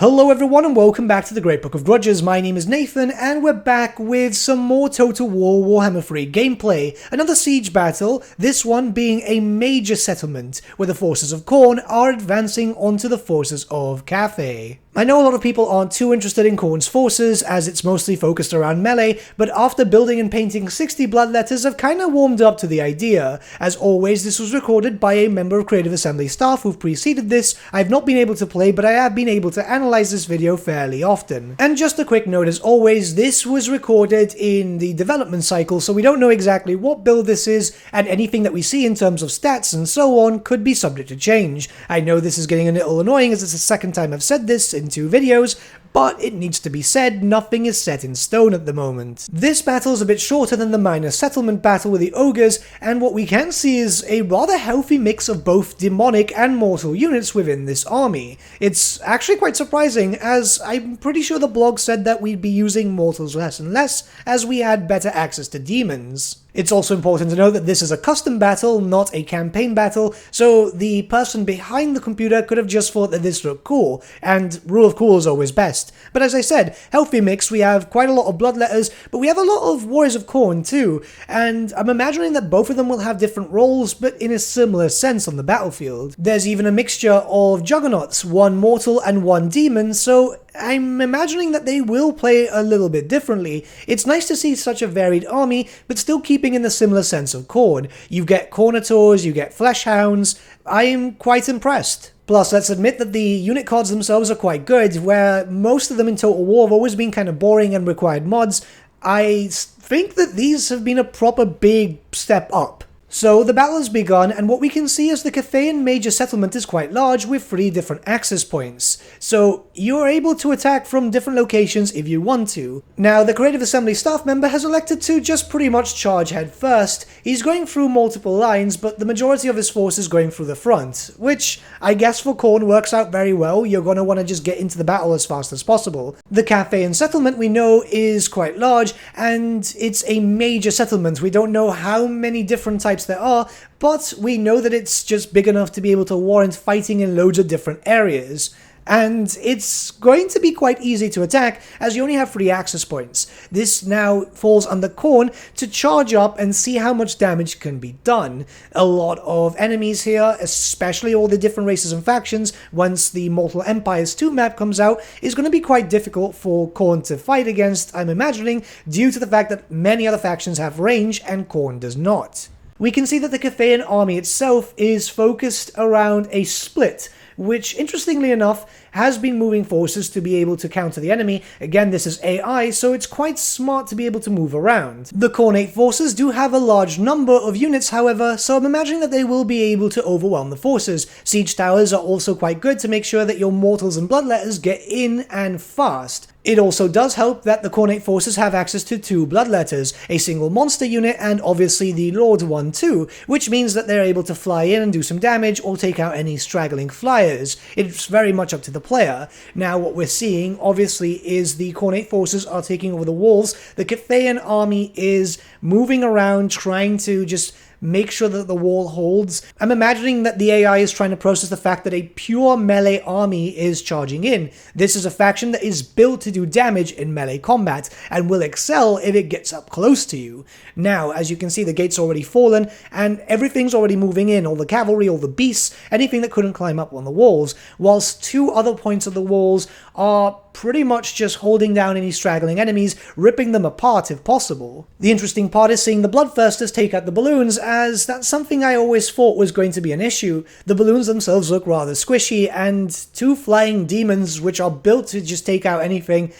Hello everyone and welcome back to the Great Book of Grudges. My name is Nathan and we're back with some more Total War Warhammer 3 gameplay. Another siege battle, this one being a major settlement where the forces of Khorne are advancing onto the forces of Cathay. I know a lot of people aren't too interested in Khorne's forces as it's mostly focused around melee, but after building and painting 60 bloodletters I've kinda warmed up to the idea. As always, this was recorded by a member of Creative Assembly staff who've preceded this. I've not been able to play, but I have been able to analyze this video fairly often. And just a quick note, as always, this was recorded in the development cycle, so we don't know exactly what build this is, and anything that we see in terms of stats and so on could be subject to change. I know this is getting a little annoying as it's the second time I've said this in 2 videos, but it needs to be said, nothing is set in stone at the moment. This battle is a bit shorter than the minor settlement battle with the ogres, and what we can see is a rather healthy mix of both demonic and mortal units within this army. It's actually quite surprising, as I'm pretty sure the blog said that we'd be using mortals less and less as we had better access to demons. It's also important to note that this is a custom battle, not a campaign battle, so the person behind the computer could have just thought that this looked cool, and rule of cool is always best. But as I said, healthy mix, we have quite a lot of bloodletters, but we have a lot of Warriors of Khorne too, and I'm imagining that both of them will have different roles, but in a similar sense on the battlefield. There's even a mixture of juggernauts, one mortal and one demon, so I'm imagining that they will play a little bit differently. It's nice to see such a varied army, but still keeping in the similar sense of Khorne. You get Cornators, you get Fleshhounds. I'm quite impressed. Plus, let's admit that the unit cards themselves are quite good, where most of them in Total War have always been kind of boring and required mods. I think that these have been a proper big step up. So the battle has begun, and what we can see is the Cathayan major settlement is quite large with 3 different access points. So you're able to attack from different locations if you want to. Now the Creative Assembly staff member has elected to just pretty much charge head first. He's going through multiple lines, but the majority of his force is going through the front, which I guess for Khorne works out very well. You're going to want to just get into the battle as fast as possible. The Cathayan settlement we know is quite large, and it's a major settlement. We don't know how many different types there are, but we know that it's just big enough to be able to warrant fighting in loads of different areas. And it's going to be quite easy to attack as you only have 3 access points. This now falls under Khorne to charge up and see how much damage can be done. A lot of enemies here, especially all the different races and factions, once the Mortal Empires 2 map comes out, is going to be quite difficult for Khorne to fight against, I'm imagining, due to the fact that many other factions have range and Khorne does not. We can see that the Cathayan army itself is focused around a split, which, interestingly enough, has been moving forces to be able to counter the enemy. Again, this is AI, so it's quite smart to be able to move around. The Khornate forces do have a large number of units, however, so I'm imagining that they will be able to overwhelm the forces. Siege towers are also quite good to make sure that your mortals and bloodletters get in and fast. It also does help that the Khornate forces have access to 2 bloodletters, a single monster unit and obviously the Lord one too, which means that they're able to fly in and do some damage or take out any straggling flyers. It's very much up to the player. Now what we're seeing obviously is the Khornate forces are taking over the walls. The Cathayan army is moving around trying to just make sure that the wall holds. I'm imagining that the AI is trying to process the fact that a pure melee army is charging in. This is a faction that is built to do damage in melee combat and will excel if it gets up close to you. Now, as you can see, the gate's already fallen and everything's already moving in, all the cavalry, all the beasts, anything that couldn't climb up on the walls, whilst 2 other points of the walls are pretty much just holding down any straggling enemies, ripping them apart if possible. The interesting part is seeing the Bloodthirsters take out the balloons, as that's something I always thought was going to be an issue. The balloons themselves look rather squishy, and 2 flying demons which are built to just take out anything.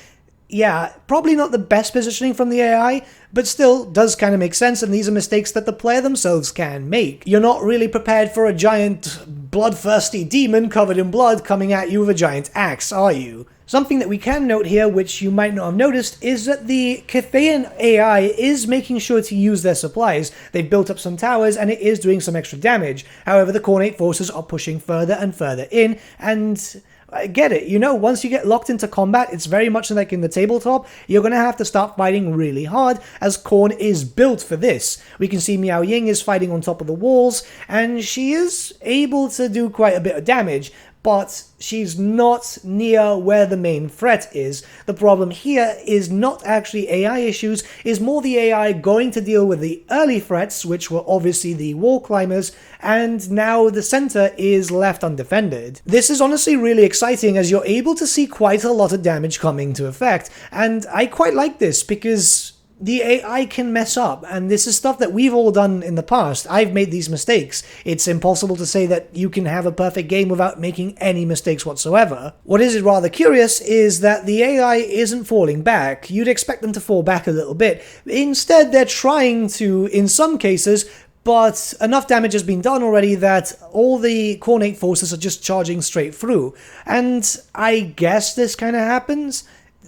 Yeah, probably not the best positioning from the AI, but still does kind of make sense, and these are mistakes that the player themselves can make. You're not really prepared for a giant bloodthirsty demon covered in blood coming at you with a giant axe, are you? Something that we can note here, which you might not have noticed, is that the Cathayan AI is making sure to use their supplies. They've built up some towers and it is doing some extra damage. However, the Khornate forces are pushing further and further in, and I get it, you know, once you get locked into combat, it's very much like in the tabletop, you're going to have to start fighting really hard, as Khorne is built for this. We can see Miao Ying is fighting on top of the walls, and she is able to do quite a bit of damage, but she's not near where the main threat is. The problem here is not actually AI issues, is more the AI going to deal with the early threats, which were obviously the wall climbers, and now the center is left undefended. This is honestly really exciting as you're able to see quite a lot of damage coming to effect, and I quite like this because the AI can mess up, and this is stuff that we've all done in the past. I've made these mistakes. It's impossible to say that you can have a perfect game without making any mistakes whatsoever. What is rather curious is that the AI isn't falling back. You'd expect them to fall back a little bit. Instead, they're trying to, in some cases, but enough damage has been done already that all the Khorne forces are just charging straight through. And I guess this kind of happens.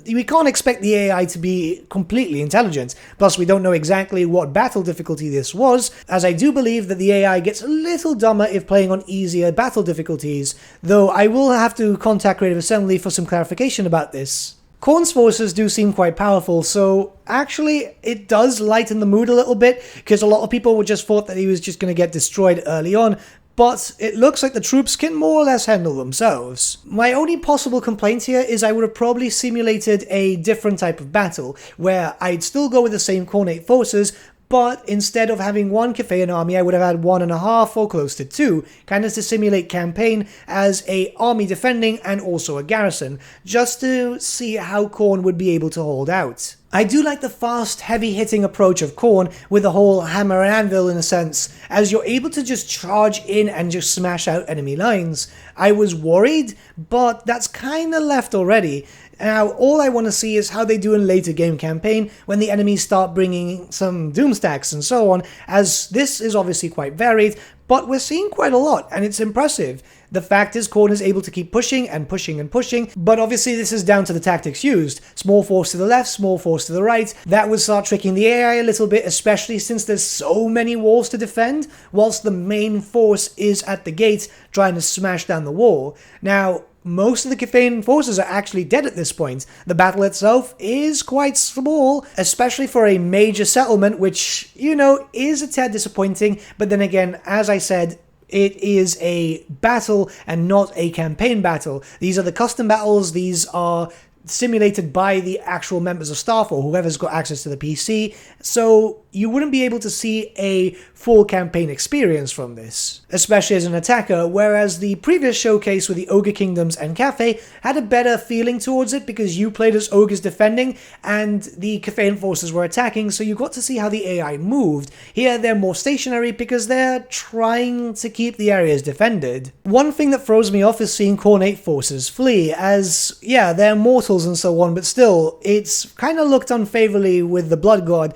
We can't expect the AI to be completely intelligent, plus we don't know exactly what battle difficulty this was, as I do believe that the AI gets a little dumber if playing on easier battle difficulties, though I will have to contact Creative Assembly for some clarification about this. Khorne's forces do seem quite powerful, so actually it does lighten the mood a little bit, because a lot of people would just thought that he was just going to get destroyed early on, but it looks like the troops can more or less handle themselves. My only possible complaint here is I would have probably simulated a different type of battle, where I'd still go with the same Khorne forces, but instead of having one Cathayan army, I would have had 1.5 or close to 2, kind of to simulate campaign as a army defending and also a garrison, just to see how Khorne would be able to hold out. I do like the fast, heavy-hitting approach of Khorne with the whole hammer and anvil in a sense, as you're able to just charge in and just smash out enemy lines. I was worried, but that's kinda left already. Now, all I want to see is how they do in later game campaign when the enemies start bringing some doomstacks and so on, as this is obviously quite varied, but we're seeing quite a lot, and it's impressive. The fact is Khorne is able to keep pushing and pushing and pushing, but obviously this is down to the tactics used. Small force to the left, small force to the right. That would start tricking the AI a little bit, especially since there's so many walls to defend, whilst the main force is at the gate trying to smash down the wall. Now, most of the Cathayan forces are actually dead at this point. The battle itself is quite small, especially for a major settlement, which, you know, is a tad disappointing, but then again, as I said, it is a battle and not a campaign battle. These are the custom battles, these are simulated by the actual members of staff or whoever's got access to the PC, so you wouldn't be able to see a full campaign experience from this, especially as an attacker, whereas the previous showcase with the Ogre Kingdoms and Cathay had a better feeling towards it because you played as ogres defending and the Cathayan forces were attacking, so you got to see how the AI moved. Here they're more stationary because they're trying to keep the areas defended. One thing that throws me off is seeing Khorne forces flee, as yeah, they're mortals and so on, but still, it's kind of looked unfavorably with the Blood God.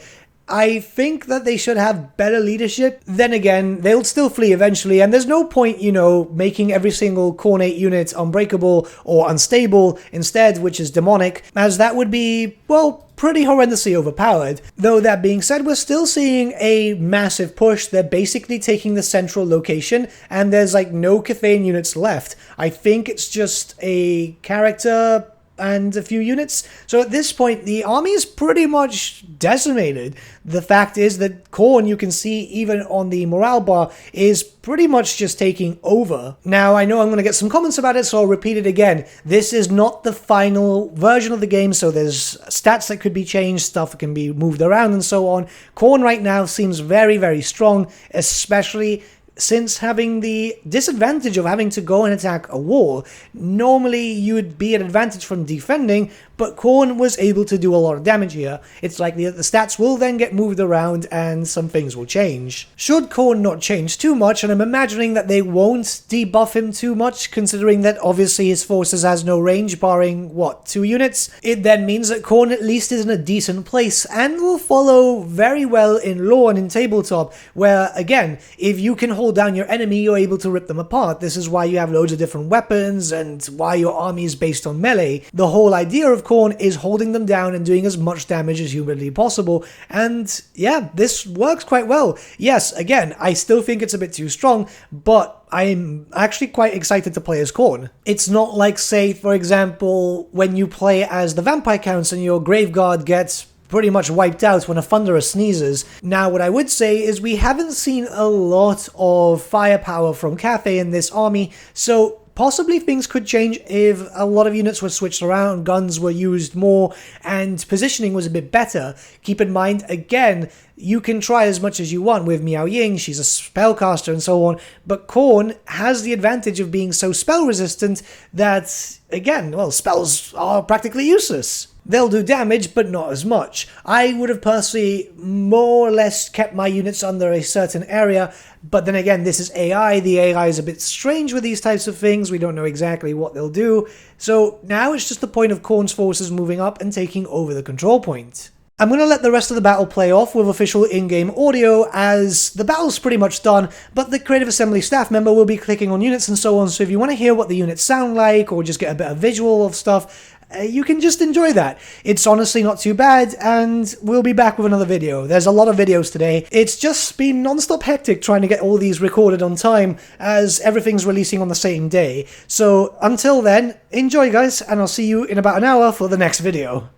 I think that they should have better leadership. Then again, they'll still flee eventually, and there's no point, you know, making every single Khorne unit unbreakable or unstable instead, which is demonic, as that would be, well, pretty horrendously overpowered. Though that being said, we're still seeing a massive push. They're basically taking the central location, and there's like no Cathayan units left. I think it's just a character and a few units. So at this point, the army is pretty much decimated. The fact is that Khorne, you can see even on the morale bar, is pretty much just taking over. Now, I know I'm going to get some comments about it, so I'll repeat it again. This is not the final version of the game, so there's stats that could be changed, stuff that can be moved around and so on. Khorne right now seems very, very strong, especially since having the disadvantage of having to go and attack a wall. Normally you would be at advantage from defending, but Khorne was able to do a lot of damage here. It's likely that the stats will then get moved around and some things will change. Should Khorne not change too much, and I'm imagining that they won't debuff him too much, considering that obviously his forces has no range barring, what, 2 units? It then means that Khorne at least is in a decent place and will follow very well in lore and in tabletop, where again, if you can hold down your enemy, you're able to rip them apart. This is why you have loads of different weapons and why your army is based on melee. The whole idea of Khorne is holding them down and doing as much damage as humanly possible, and yeah, this works quite well. Yes, again, I still think it's a bit too strong, but I'm actually quite excited to play as Khorne. It's not like, say, for example, when you play as the Vampire Counts and your Graveguard gets pretty much wiped out when a Thunderer sneezes. Now, what I would say is we haven't seen a lot of firepower from Cathay in this army, so Possibly things could change if a lot of units were switched around, guns were used more, and positioning was a bit better. Keep in mind, again, you can try as much as you want with Miao Ying, she's a spellcaster and so on, but Khorne has the advantage of being so spell resistant that, again, well, spells are practically useless. They'll do damage, but not as much. I would have personally more or less kept my units under a certain area, but then again, this is AI. The AI is a bit strange with these types of things. We don't know exactly what they'll do. So now it's just the point of Khorne's forces moving up and taking over the control point. I'm going to let the rest of the battle play off with official in-game audio, as the battle's pretty much done, but the Creative Assembly staff member will be clicking on units and so on, so if you want to hear what the units sound like, or just get a better visual of stuff, you can just enjoy that. It's honestly not too bad, and we'll be back with another video. There's a lot of videos today. It's just been non-stop hectic trying to get all these recorded on time, as everything's releasing on the same day. So until then, enjoy guys, and I'll see you in about an hour for the next video.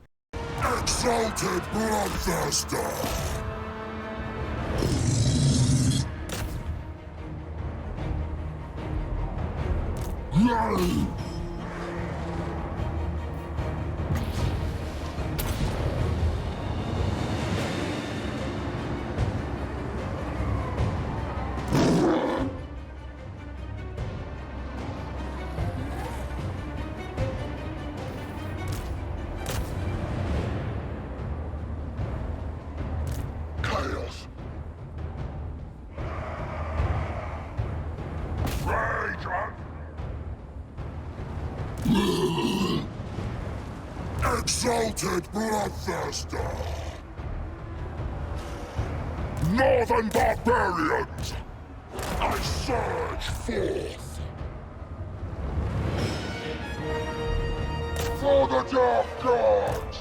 Exalted Bloodthirster! Yay! Chaos! Rage! Exalted Bloodthirster! Northern barbarians! I surge forth! For the Dark Gods!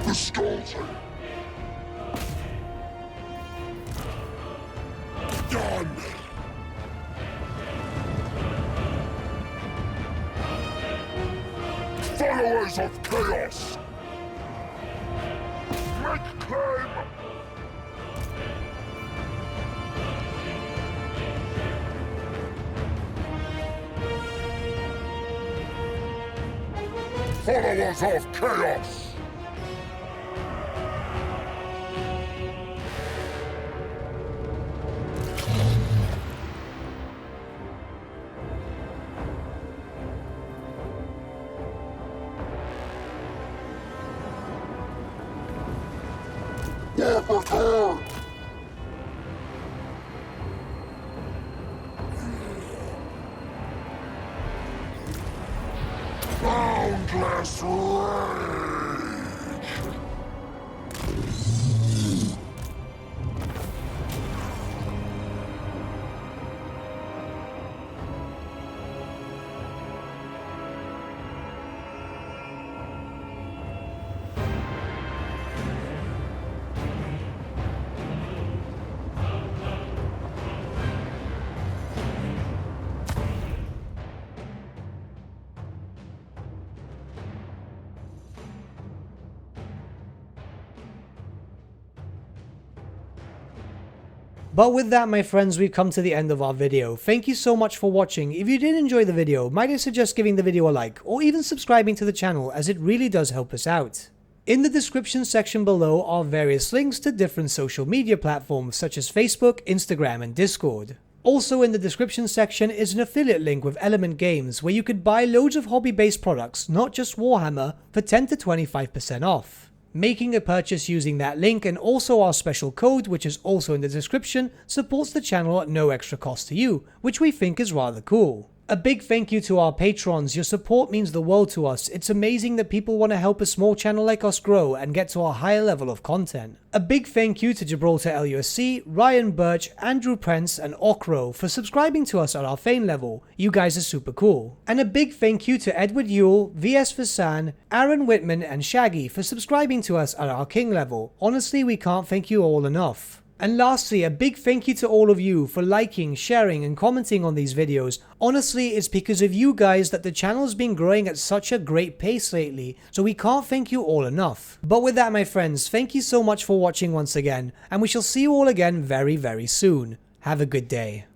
The Skeleton! Done! Followers of Chaos! Make claim! Followers of Chaos! War for Khorne! Boundless rage! But with that, my friends, we've come to the end of our video. Thank you so much for watching. If you did enjoy the video, might I suggest giving the video a like, or even subscribing to the channel, as it really does help us out. In the description section below are various links to different social media platforms such as Facebook, Instagram and Discord. Also in the description section is an affiliate link with Element Games where you could buy loads of hobby-based products, not just Warhammer, for 10 to 25% off. Making a purchase using that link and also our special code, which is also in the description, supports the channel at no extra cost to you, which we think is rather cool. A big thank you to our patrons. Your support means the world to us. It's amazing that people want to help a small channel like us grow and get to a higher level of content. A big thank you to Gibraltar LUSC, Ryan Bertsche, Andrew Prince and Okro for subscribing to us at our Fane level. You guys are super cool. And a big thank you to Edward Yule, VS Vasan, Aaron Whitman and Shaggy for subscribing to us at our King level. Honestly, we can't thank you all enough. And lastly, a big thank you to all of you for liking, sharing and commenting on these videos. Honestly, it's because of you guys that the channel has been growing at such a great pace lately, so we can't thank you all enough. But with that, my friends, thank you so much for watching once again, and we shall see you all again very, very soon. Have a good day.